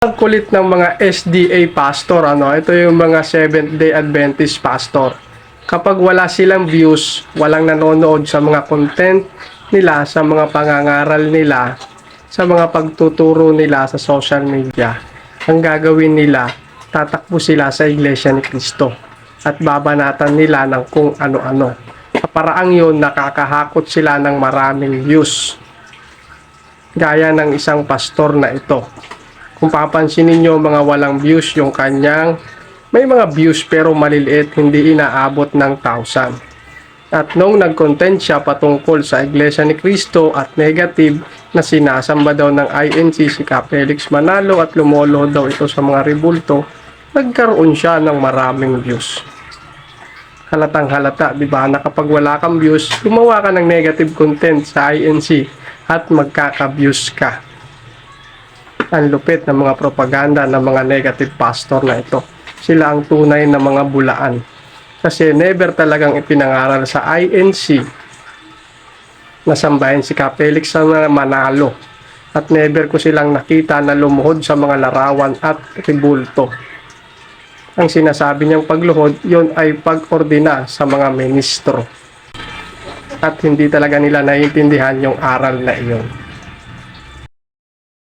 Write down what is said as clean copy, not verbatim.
Ang kulit ng mga SDA pastor, ito yung mga Seventh-day Adventist pastor. Kapag wala silang views, walang nanonood sa mga content nila, sa mga pangangaral nila, sa mga pagtuturo nila sa social media, ang gagawin nila, tatakbo sila sa Iglesia ni Cristo at babanatan nila ng kung ano-ano. Sa paraang yun, nakakahakot sila ng maraming views. Gaya ng isang pastor na ito. Kung papansin ninyo, mga walang views yung kanyang, may mga views pero maliliit, hindi inaabot ng 1,000. At nung nag-content siya patungkol sa Iglesia ni Cristo at negative na sinasamba daw ng INC si Ka Felix Manalo at lumolo daw ito sa mga rebulto, nagkaroon siya ng maraming views. Halatang halata, di ba, na kapag wala kang views, gumawa ka ng negative content sa INC at magkaka-views ka. Ang lupit ng mga propaganda ng mga negative pastor na ito. Sila ang tunay na mga bulaan. Kasi never talagang ipinangaral sa INC na sambahin si Ka Felix Manalo. At never ko silang nakita na lumuhod sa mga larawan at ribulto. Ang sinasabi niyang pagluhod, yon ay pag-ordina sa mga ministro. At hindi talaga nila naiintindihan yung aral na iyon.